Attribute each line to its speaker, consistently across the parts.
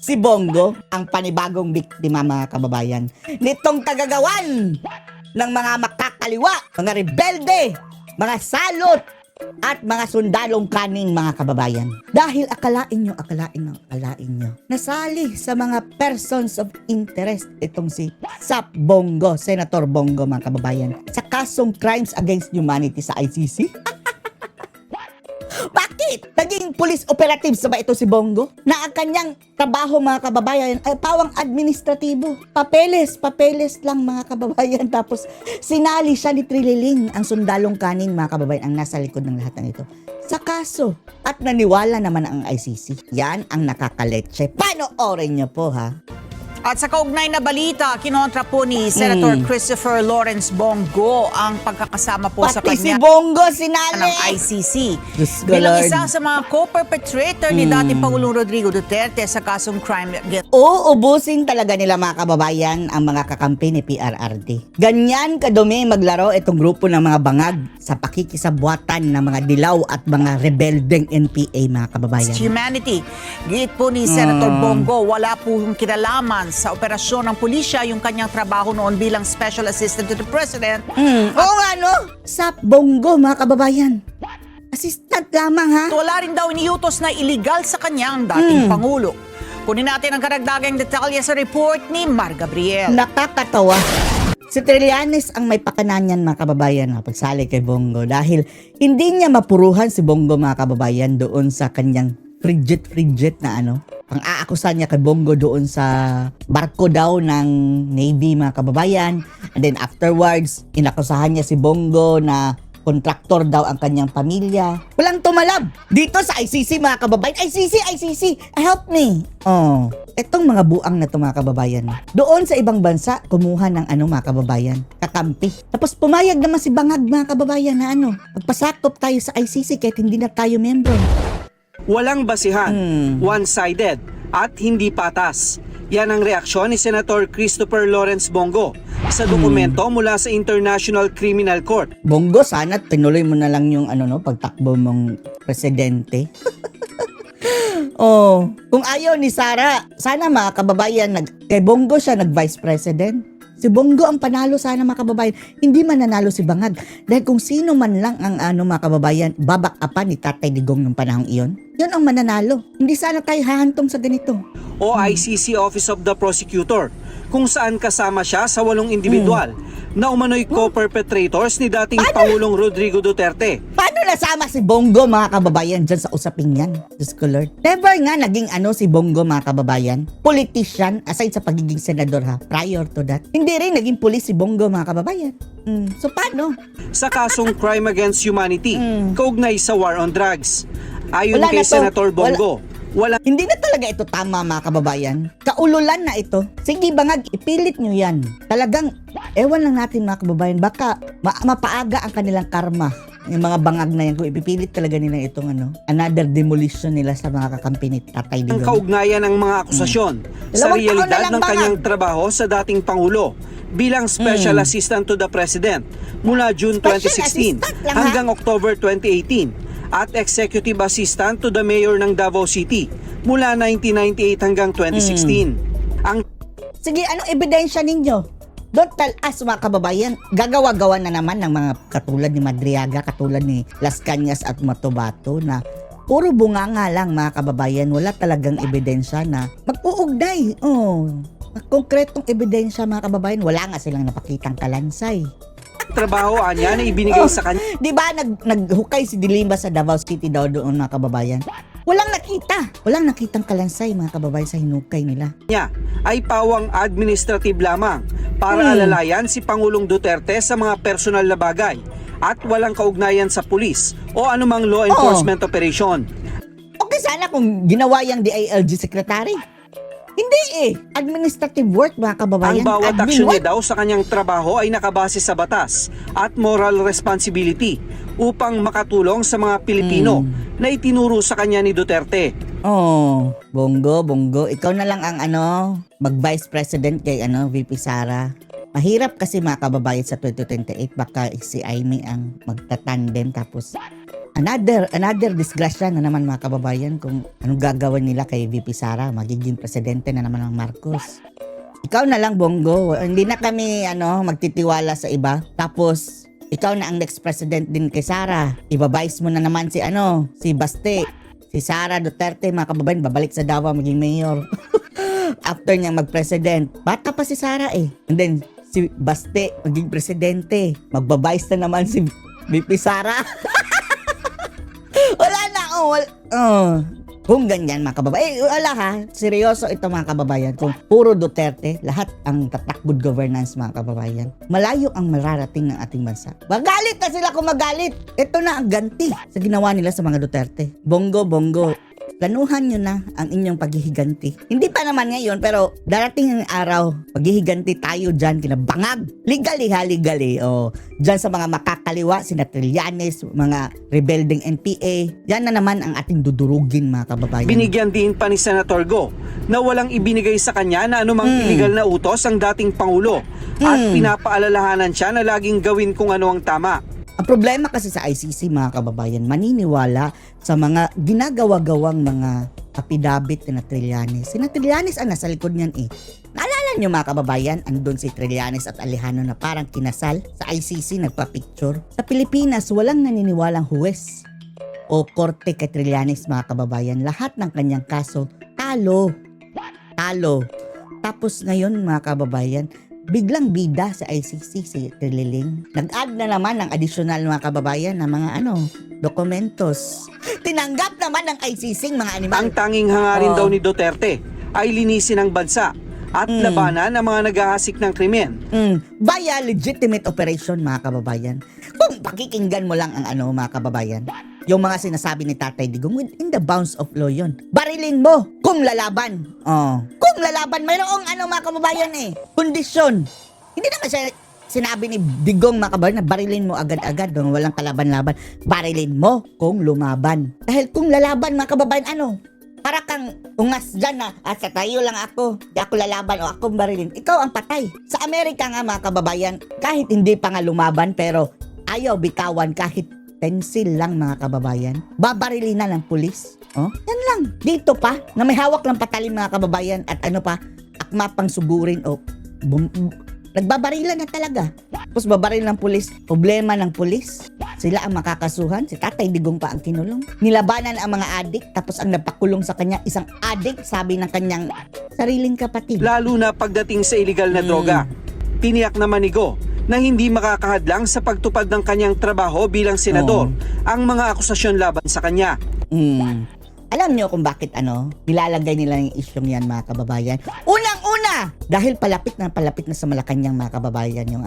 Speaker 1: Si Bongo, ang panibagong biktima mga kababayan, nitong tagagawan ng mga makakaliwa, mga rebelde, mga salot, at mga sundalong kaning mga kababayan. Dahil akalain nyo, nasali sa mga persons of interest itong si Sap Bongo, Senator Bongo mga kababayan, sa kasong crimes against humanity sa ICC. Bakit? Naging police operatives ba ito si Bongo? Na ang kanyang trabaho mga kababayan ay pawang administratibo. Papeles lang mga kababayan. Tapos sinali siya ni Trililing, ang sundalong kanin mga kababayan, ang nasa likod ng lahat ng ito sa kaso. At naniwala naman ang ICC. Yan ang nakakaletse. Panoorin niyo po ha.
Speaker 2: At sa kaugnay na balita, kinontra po ni Senator Christopher Lawrence Bongo ang pagkakasama po sa
Speaker 1: Pati si
Speaker 2: kanya
Speaker 1: Bongo sinali
Speaker 2: ng ICC.
Speaker 1: Diyos ko,
Speaker 2: Bilang
Speaker 1: Lord.
Speaker 2: isa sa mga co-perpetrator ni dating Pangulong Rodrigo Duterte sa kasong crime against
Speaker 1: Uubusin talaga nila mga kababayan ang mga kakampi ni PRRD. Ganyan kadumi maglaro itong grupo ng mga bangag sa pakikisabwatan ng mga dilaw at mga rebeldeng NPA mga kababayan.
Speaker 2: humanity. Giit po ni Senator Bongo, wala po kinalaman sa operasyon ng pulisya yung kanyang trabaho noon bilang Special Assistant to the President.
Speaker 1: Oo nga no? Sa Bongo mga kababayan. Assistant lamang ha?
Speaker 2: Wala rin daw iniutos na illegal sa kanyang dating Pangulo. Kunin natin ang karagdagang detalye sa report ni Mar Gabriel.
Speaker 1: Nakakatawa. Si Trillanes ang may pakanan yan mga kababayan na pagsali kay Bongo dahil hindi niya mapuruhan si Bongo mga kababayan doon sa kanyang frigid na pang-aakusan niya kay Bongo doon sa barko daw ng Navy mga kababayan. And then afterwards, inakusahan niya si Bongo na kontraktor daw ang kanyang pamilya. Walang tumalab dito sa ICC mga kababayan. ICC, help me. Etong mga buang na to mga kababayan. Doon sa ibang bansa, kumuha ng mga kababayan, kakampi. Tapos pumayag naman si Bangag mga kababayan na magpasakop tayo sa ICC kahit hindi na tayo membro.
Speaker 3: Walang basihan, one-sided at hindi patas. Yan ang reaksyon ni Senator Christopher Lawrence Bongo sa dokumento mula sa International Criminal Court.
Speaker 1: Bongo, sana tinuloy mo na lang yung pagtakbo mong presidente. Kung ayaw ni Sara, sana mga kababayan, kay Bongo siya nag-vice president. Si Bongo ang panalo sana mga kababayan, hindi man nanalo si Bangag. Dahil kung sino man lang ang mga kababayan, babak-apan ni Tatay Digong ng panahong iyon, yun ang mananalo. Hindi sana tayo hahantong sa ganito.
Speaker 3: O ICC Office of the Prosecutor, kung saan kasama siya sa 8 individual na umano'y co-perpetrators ni dating Pangulong Rodrigo Duterte.
Speaker 1: Paano nasama si Bongo mga kababayan dyan sa usaping yan? Diyos ko Lord. Never nga naging si Bongo mga kababayan. Politician, aside sa pagiging senador ha. Prior to that. Hindi rin naging police si Bongo mga kababayan. So paano?
Speaker 3: Sa kasong crime against humanity, kaugnay sa war on drugs. Ayon
Speaker 1: Wala
Speaker 3: kay
Speaker 1: na to.
Speaker 3: Senator Bongo, wala
Speaker 1: Hindi na talaga ito tama mga kababayan. Kaululan na ito. Sige Bangag, ipilit nyo yan. Talagang, ewan lang natin mga kababayan, baka mapaaga ang kanilang karma. Yung mga bangag na yan, kung ipipilit talaga nila itong another demolition nila sa mga kakampi ni Tatay
Speaker 3: ang
Speaker 1: Digong.
Speaker 3: kaugnayan ng mga akusasyon sa
Speaker 1: Dalawang taon na
Speaker 3: realidad
Speaker 1: lang,
Speaker 3: ng
Speaker 1: Bangag.
Speaker 3: kanyang trabaho sa dating Pangulo bilang Special Assistant to the President mula June
Speaker 1: Special
Speaker 3: 2016
Speaker 1: assistant lang, ha?
Speaker 3: hanggang October 2018 at Executive Assistant to the Mayor ng Davao City mula 1998 hanggang 2016. Ang
Speaker 1: Sige, anong ebidensya ninyo? Don't tell us mga kababayan, gagawa-gawa na naman ng mga katulad ni Madriaga, katulad ni Las Cañas at Matobato na puro bunganga lang mga kababayan. Wala talagang ebidensya na mag-uugnay. Konkretong ebidensya mga kababayan, wala nga silang napakitang kalansay.
Speaker 3: trabaho niya na ibinigay sa kanya
Speaker 1: Di ba naghukay si Dilimba sa Davao City daw doon mga kababayan? Walang nakita. Walang nakitang kalansay mga kababayan sa hinukay nila.
Speaker 3: ay pawang administrative lamang para alalayan si Pangulong Duterte sa mga personal na bagay at walang kaugnayan sa pulis o anumang law enforcement operation.
Speaker 1: Okay sana kung ginawa yung DILG secretary. Hindi Administrative work mga kababayan.
Speaker 3: Ang bawat
Speaker 1: Admin
Speaker 3: aksyon
Speaker 1: work.
Speaker 3: niya daw sa kanyang trabaho ay nakabase sa batas at moral responsibility upang makatulong sa mga Pilipino na itinuro sa kanya ni Duterte.
Speaker 1: Bongo, ikaw na lang ang mag-vice president kay VP Sara. Mahirap kasi mga kababayan sa 2028 baka si Aimee ang magtatandem tapos Another disgrasya na naman mga kababayan kung anong gagawin nila kay VP Sara. Magiging presidente na naman ng Marcos. Ikaw na lang, Bongo. Hindi na kami magtitiwala sa iba. Tapos, ikaw na ang next president din kay Sara. Ibabayis mo na naman si Baste. Si Sara Duterte, mga kababayan, babalik sa Davao maging mayor. After niya mag-president. Bata pa si Sara eh. And then, si Baste maging presidente. Magbabayis na naman si VP Sara. Wala na, kung ganyan mga kababayan. Wala ha, seryoso ito mga kababayan. Kung puro Duterte, lahat ang tatakbod governance mga kababayan. Malayo ang mararating ng ating bansa. Magalit na sila kung magalit. Ito na ang ganti sa ginawa nila sa mga Duterte. Bongo, planuhan nyo na ang inyong paghihiganti. Hindi pa naman ngayon, pero darating ang araw, paghihiganti tayo dyan, kinabangag. Ligali. Dyan sa mga makakaliwa, sina Trillanes, mga rebelding NPA, yan na naman ang ating dudurugin mga kababayan.
Speaker 3: Binigyan din pa ni Senator Go na walang ibinigay sa kanya na anumang illegal na utos ang dating Pangulo at pinapaalalahanan siya na laging gawin kung ano ang tama.
Speaker 1: Ang problema kasi sa ICC mga kababayan, maniniwala sa mga ginagawa-gawang mga apidabit na Trillanes. Si Trillanes ang nasa likod niyan eh. Naalala niyo mga kababayan, andun si Trillanes at Alejano na parang kinasal sa ICC, nagpa-picture. Sa Pilipinas, walang naniniwalang huwes o korte kay Trillanes mga kababayan. Lahat ng kanyang kaso, talo. Tapos ngayon mga kababayan, biglang bida sa ICC si Trililing. Nag-add na naman ng additional mga kababayan na mga dokumentos. Tinanggap naman ng ICC mga animal.
Speaker 3: Ang tanging hangarin daw ni Duterte ay linisin ang bansa at labanan ang mga naghahasik ng krimen.
Speaker 1: Via legitimate operation mga kababayan. Kung pakikinggan mo lang ang mga kababayan, yung mga sinasabi ni Tatay Digong, within the bounds of law yun. Barilin mo kung lalaban. Kung lalaban, mayroong mga kababayan kondisyon. Hindi naman siya sinabi ni Digong mga kababayan na barilin mo agad-agad, walang kalaban-laban. Barilin mo kung lumaban. Dahil kung lalaban mga kababayan, para kang ungas dyan na, sa tayo lang ako, di ako lalaban o akong barilin. Ikaw ang patay. Sa Amerika nga mga kababayan, kahit hindi pa nga lumaban, pero ayaw bitawan kahit pencil lang mga kababayan. Babarilin na ng pulis. Yan lang. Dito pa, na may hawak ng patalim mga kababayan at akma pang sugurin nagbabarilan na talaga. Tapos babaril ng pulis. Problema ng pulis. Sila ang makakasuhan. Si Tatay Digong pa ang kinulong. Nilabanan ang mga adik. Tapos ang napakulong sa kanya, isang adik, sabi ng kanyang sariling kapatid.
Speaker 3: Lalo na pagdating sa illegal na droga. Tiniyak naman ni Go na hindi makakahadlang sa pagtupad ng kanyang trabaho bilang senador ang mga akusasyon laban sa kanya.
Speaker 1: Alam nyo kung bakit nilalagay nila yung isyong yan mga kababayan? Unang-una, dahil palapit na sa Malacanang mga kababayan yung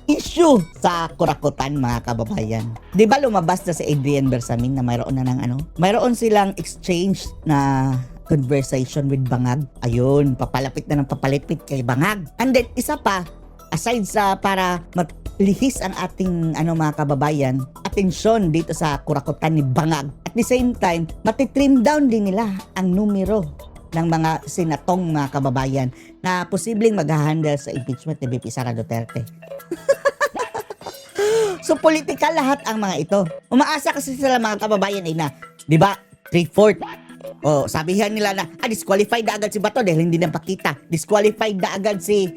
Speaker 1: issue sa Kurakutan mga kababayan. Di ba lumabas na si Adrian Bersamin na mayroon na mayroon silang exchange na conversation with Bangag. Ayun, papalapit na ng papalipit kay Bangag. And then isa pa, aside sa para maglihis ang ating mga kababayan, atensyon dito sa Kurakutan ni Bangag. At the same time, matitrim down din nila ang numero ng mga senatong mga kababayan na posibleng mag-handle sa impeachment ni VP Sara Duterte. So political lahat ang mga ito. Umaasa kasi sila mga kababayan na, di ba, 3/4. Sabihan nila na, disqualified na agad si Bato dahil hindi na pakita. Disqualified na agad si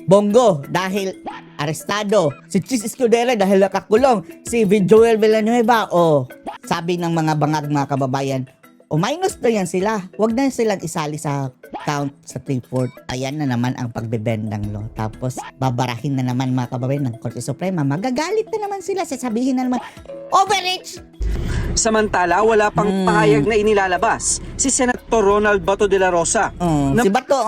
Speaker 1: Bongo dahil arestado. Si Chis Escudero dahil nakakulong. Si Joel Villanueva, sabi ng mga Bangag mga kababayan, minus na yan sila. Huwag na silang isali sa count sa 3/4. Ayan na naman ang pagbebend ng law. Tapos, babarahin na naman mga kababayan ng Korte Suprema. Magagalit na naman sila. Sasabihin na naman, overreach!
Speaker 3: Samantala, wala pang pahayag na inilalabas si Senator Ronald Bato de la Rosa.
Speaker 1: Si Bato,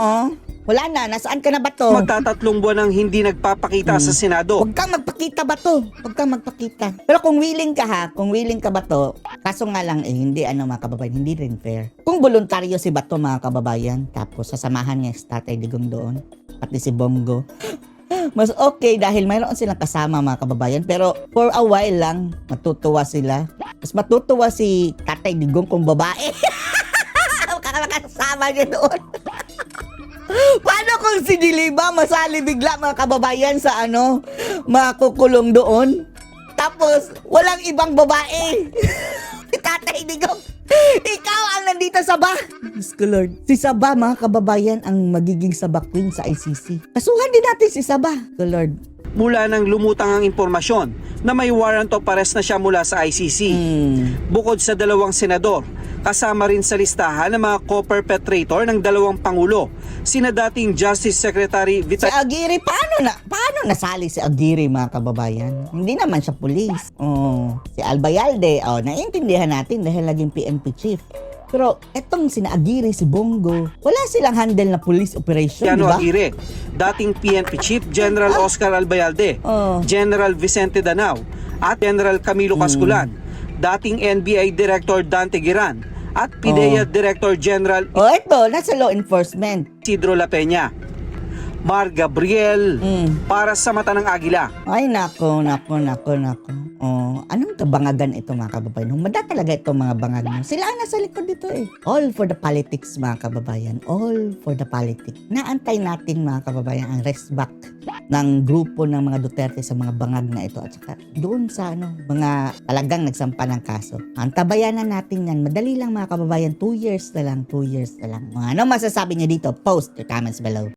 Speaker 1: wala na. Nasaan ka na, Bato?
Speaker 3: Magtatatlong buwan ang hindi nagpapakita sa Senado.
Speaker 1: Huwag kang magpakita, Bato. Huwag kang magpakita. Pero kung willing ka, Bato, kaso nga lang hindi mga kababayan, hindi rin fair. Kung voluntaryo si Bato mga kababayan, tapos sasamahan niya si Tatay Digong doon, pati si Bongo, mas okay dahil mayroon silang kasama mga kababayan. Pero for a while lang, matutuwa sila. Mas matutuwa si Tatay Digong kung babae. Makakasama niya doon. Paano kung si Diliba masali bigla mga kababayan sa makukulong doon? Tapos, walang ibang babae. Si Tatay Digong, ikaw ang nandito sa Saba. Diyos ko Lord. Si Saba, mga kababayan, ang magiging Saba Queen sa ICC. Kasuhan din natin si Saba. Ko Lord.
Speaker 3: Mula nang lumutang ang impormasyon na may warrant of arrest na siya mula sa ICC. Bukod sa 2 senador, kasama rin sa listahan ng mga co-perpetrator ng 2 pangulo, sina dating Justice Secretary
Speaker 1: Si Aguirre, paano nasali si Aguirre, mga kababayan? Hindi naman siya pulis. Si Albayalde, naiintindihan natin dahil naging PNP chief. Pero etong sina Aguirre, si Bongo, wala silang handle na police operation, di ba?
Speaker 3: Aguirre, dating PNP Chief General Oscar Albayalde, General Vicente Danao, at General Camilo Casculan, dating NBI Director Dante Giran, at PIDEA Director General
Speaker 1: Eto, nasa law enforcement.
Speaker 3: Isidro La Peña. Mar Gabriel, para sa mata ng Agila.
Speaker 1: Ay, nako. Anong kabangagan ito, mga kababayan? Humada talaga itong mga bangag mo. Sila ang nasa likod dito eh. All for the politics, mga kababayan. All for the politics. Naantay natin, mga kababayan, ang rest back ng grupo ng mga Duterte sa mga bangag na ito. At saka doon sa mga talagang nagsampa ng kaso. Ang tabayanan natin yan. Madali lang, mga kababayan. 2 years na lang. Ano masasabi niyo dito? Post your comments below.